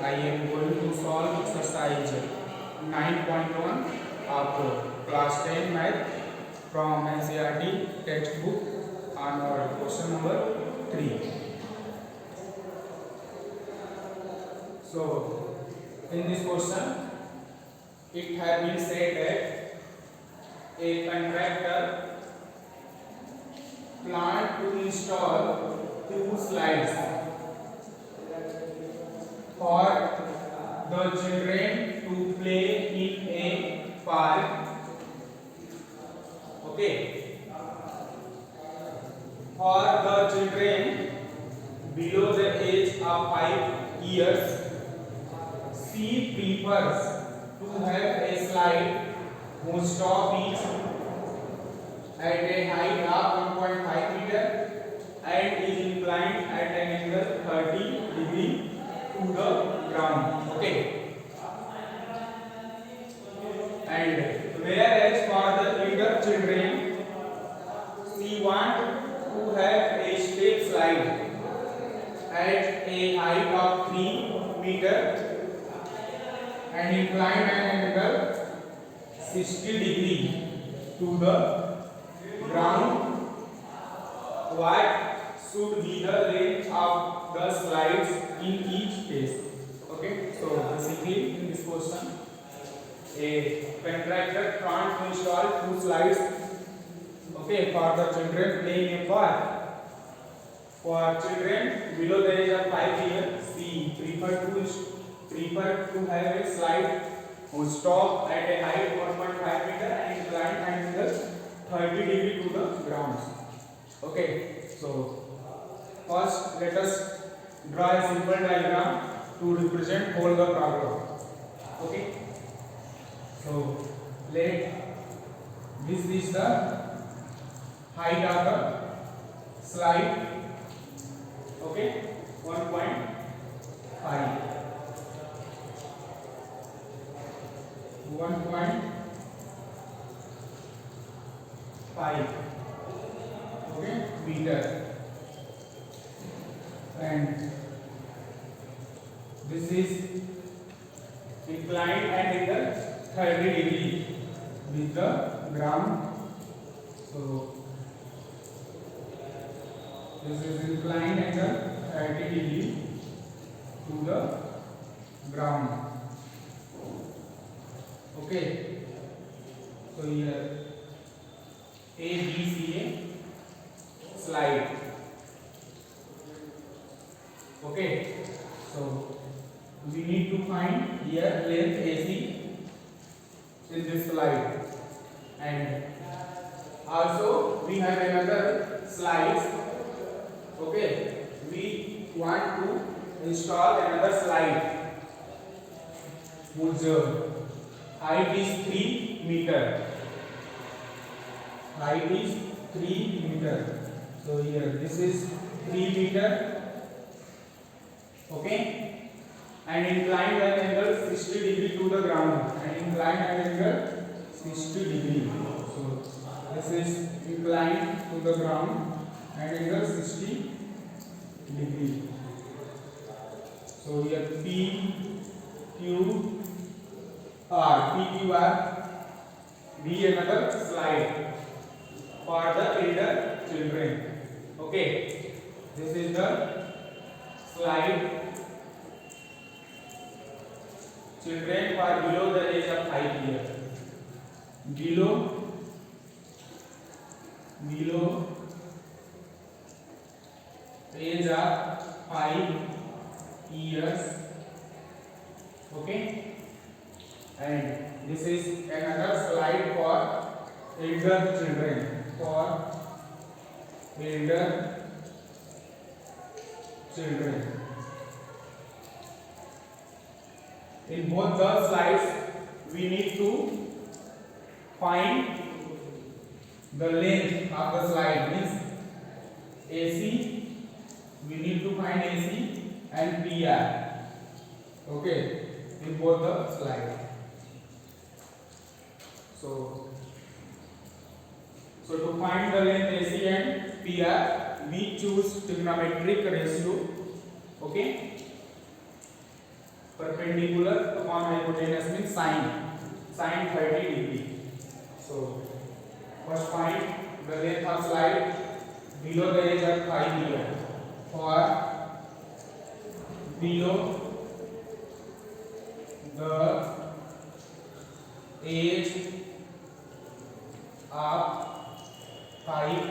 I am going to solve exercise 9.1 of class 10 math from NCERT textbook on our question number 3. So, in this question, it has been said that a contractor planned to install 2 slides for the children to play in a park. Okay. For the children below the age of 5 years, she prefers to have a slide whose top is at a height of 1.5 meter and is inclined at an angle 30 degree to the ground. Okay. And whereas for the elder children, she wants to have a step slide at a height of 3 meter and inclined at an angle 60 degree to the ground. What should be the length of the slides in each case? Okay, so basically in this question, a contractor planned to install 2 slides. Okay, for the children playing a park. For children below the age of 5 years, she prefer to have a slide whose top at a height of 1.5 meter and inclined angle 30 degree to the ground. Okay, so first let us draw a simple diagram to represent whole the problem. Okay, so this is the height of the slide. Okay, 1.5 okay meter, and this is inclined at angle 30 degree with the ground. So this is inclined angle 30 degree to the ground. Okay, so here A, B, C, A slide. Okay, so we need to find here length AC in this slide, and also we have another slide. Okay, we want to install another slide whose height is 3 meter. Height is 3 meter. So here this is 3 meter. Okay, and inclined at angle 60 degree to the ground, and inclined at angle 60 degree. So this is inclined to the ground and angle 60 degree. So here P Q R be another slide for the elder children. Okay, this is the slide children for below the age of 5 years. Below age of 5 years. Okay, and this is another slide for elder children. In both the slides, we need to find the length of the slide. Means AC, we need to find AC and PR. Okay, in both the slides. So to find the length AC and PR, we choose trigonometric ratio. Okay. perpendicular upon hypotenuse means sine 30 degree. So first point, the length of slide below the edge of 5 meter. For below the edge of 5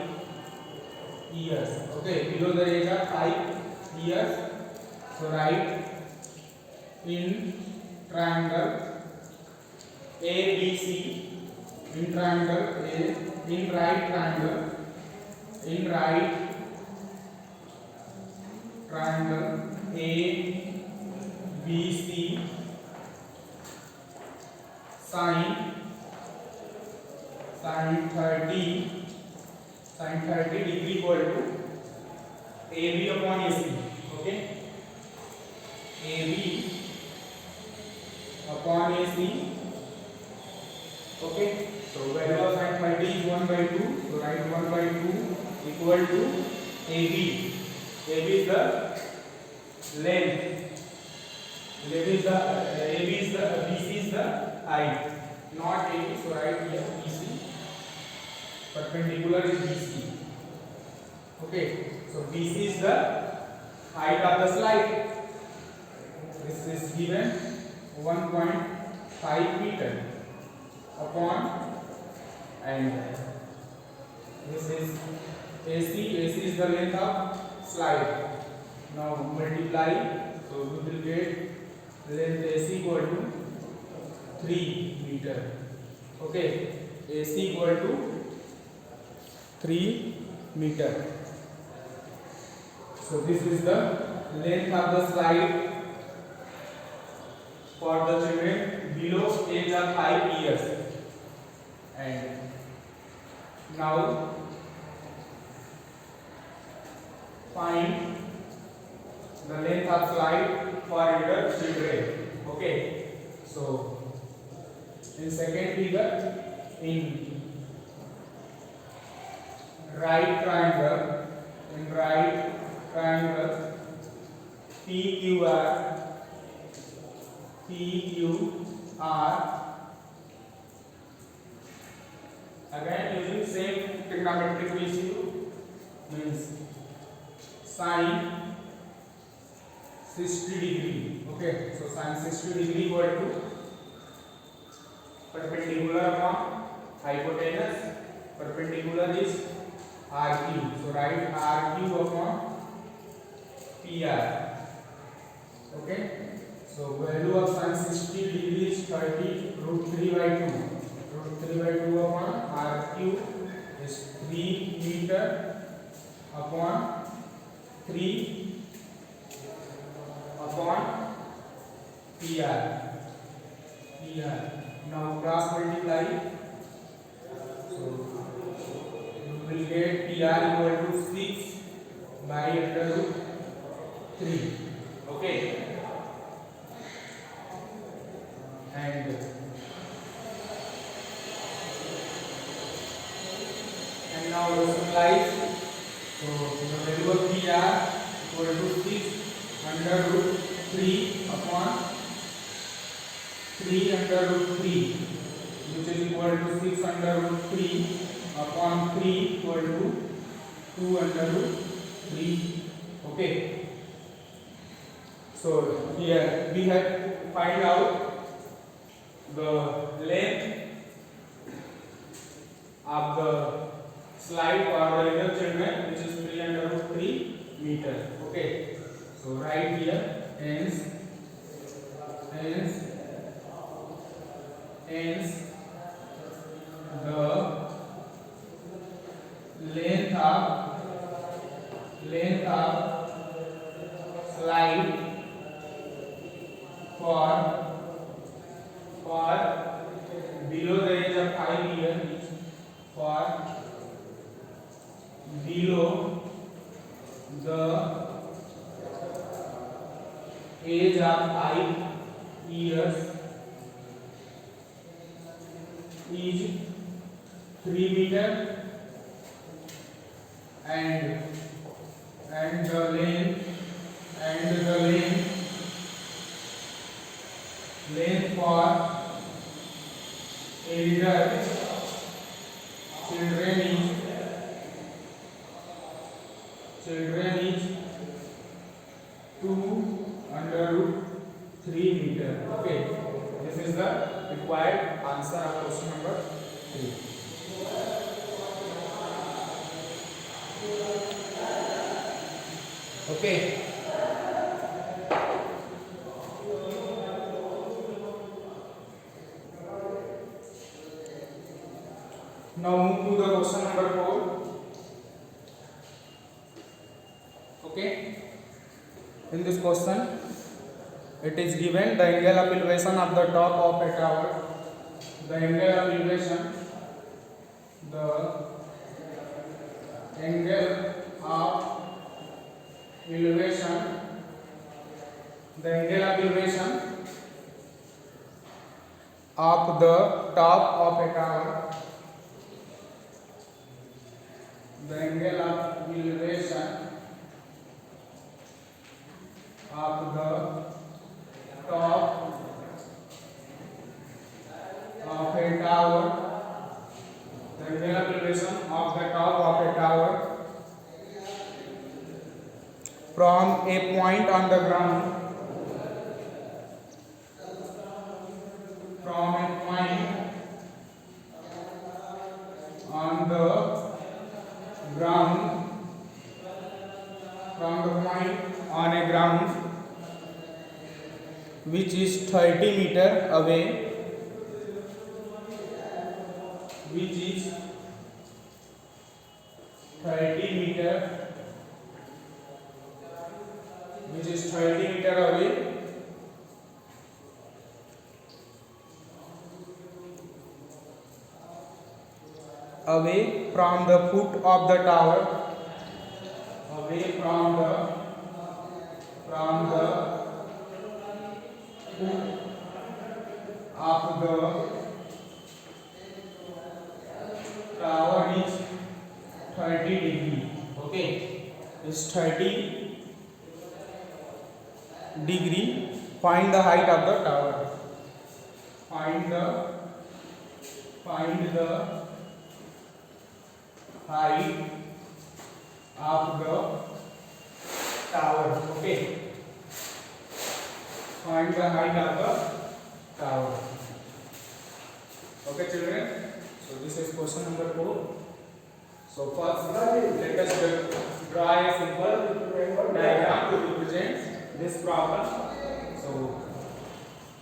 years. Okay, below the age of 5 years. So write in triangle ABC, in triangle A, in right triangle ABC, sine 30 degree equal to AB upon AC. Okay, AB upon AC. Okay, so value of sine 30 is 1/2. So write 1/2 equal to AB. AB is the length. BC is the height, not AB. So write here BC. Perpendicular is BC. Okay, so BC is the height of the slide. This is given 1.5 meter upon, and this is AC. AC is the length of slide. Now multiply, so we will get length AC equal to 3 meter. Okay, AC equal to 3 meter. So this is the length of the slide for the children below age of 5 years. And now find the length of slide for your children. Okay, so in second figure, in right triangle PQR, again using same trigonometric ratio, means sine 60 degree. Okay, so sine 60 degree equal to perpendicular upon hypotenuse. Perpendicular is RQ. So write RQ upon PR. Okay, so value of sine 60 degree is 30 √3/2. √3/2 upon RQ is 3 meter upon 3 upon PR. Now cross multiply, so you will get PR equal to 6 by √3. Okay, and now rationalize. So the value of PR equal to 6 √3 upon 3 √3, which is equal to 6 √3 upon 3 equal to 2 √3. Okay, so here we have find out the length of the slide for the younger children, which is 3 √3 meter. Okay, so right here hence the length of slide for below the age of 5 years, for below the age of 5 years is 3 meter, and the length children children is children is 2 under root 3 meter. Okay, this is the required answer of question number 3. Okay, now move to the question number 4. Okay, in this question it is given the angle of elevation of the top of a tower. The angle of elevation, the angle of elevation, the angle of elevation of the top of a tower. The angle of elevation of the top of a tower. The angle of elevation of the top of a tower from a point on the ground. From a point on the ground, from the point on a ground which is 30 meter away, which is 30 meter, which is 30 meter away from the foot of the tower, away from the foot of the tower is 30 degree. Okay, is 30 degree. Find the height of the tower. Find the height of the tower. Okay, find the height of the tower. Okay, children, so this is question number 4. So first let us draw a simple diagram to represent this problem. So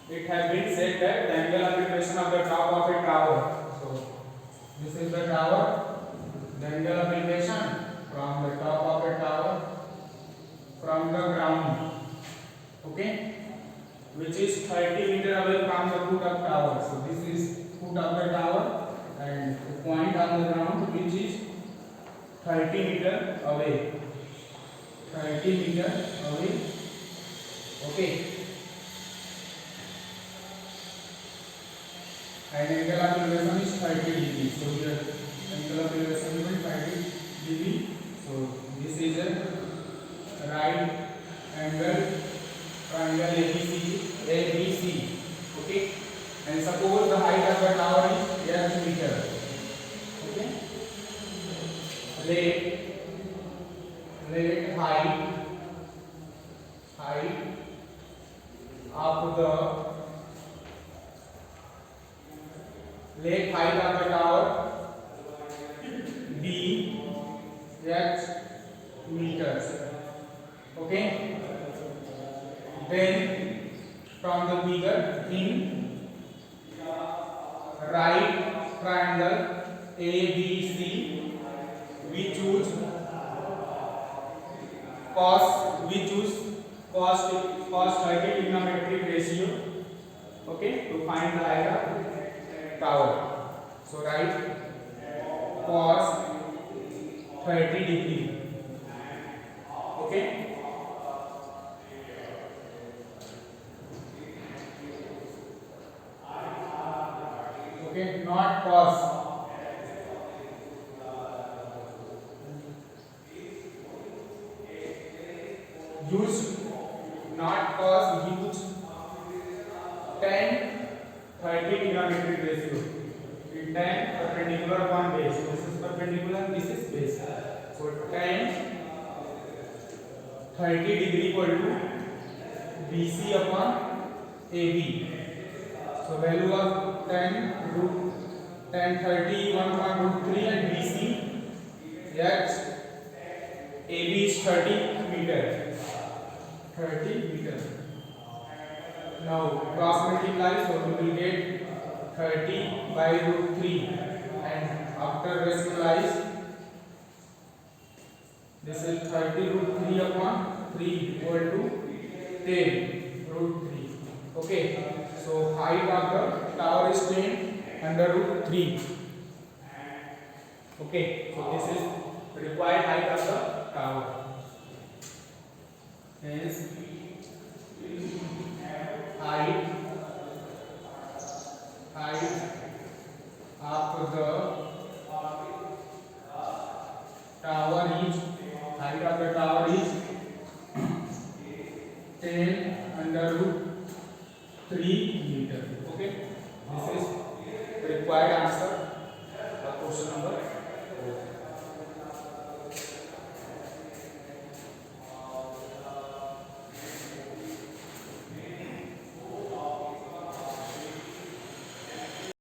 it has been said that the angle of elevation of the top of a tower. So this is the tower. The angle of elevation from the top of a tower, from the ground, okay, which is 30 meter away from the foot of tower. So this is foot of the tower and the point on the ground which is 30 meter away. 30 meter away. Okay. And angle of elevation is 30 degree. So here angle of elevation is 30 degree. So this is a right angle triangle ABC. Okay. And suppose the height of the tower is h meter. Okay. Let height of the let height of the tower be h meters. Okay. Then from the figure in right triangle ABC we choose cos 30 trigonometric ratio, okay, to find the height of tower. So write cos 30 degree. Okay. Okay, not cos. Use not cos, use tan 30 trigonometric ratio. 10 perpendicular upon base. So this is perpendicular, this is base. So tan 30 degree equal to BC upon AB. So value of tan 30 1.3 and BC, yes, AB is 30 meter. 30 meter. Now cross multiply, so we will get 30 by root 3, and after rationalize, this is 30 root 3 upon 3 equal to 10 root 3. Okay, so height of the tower is 10 under root 3. Okay, so this is required height of the tower. Hence height of the tower is 10 under root 3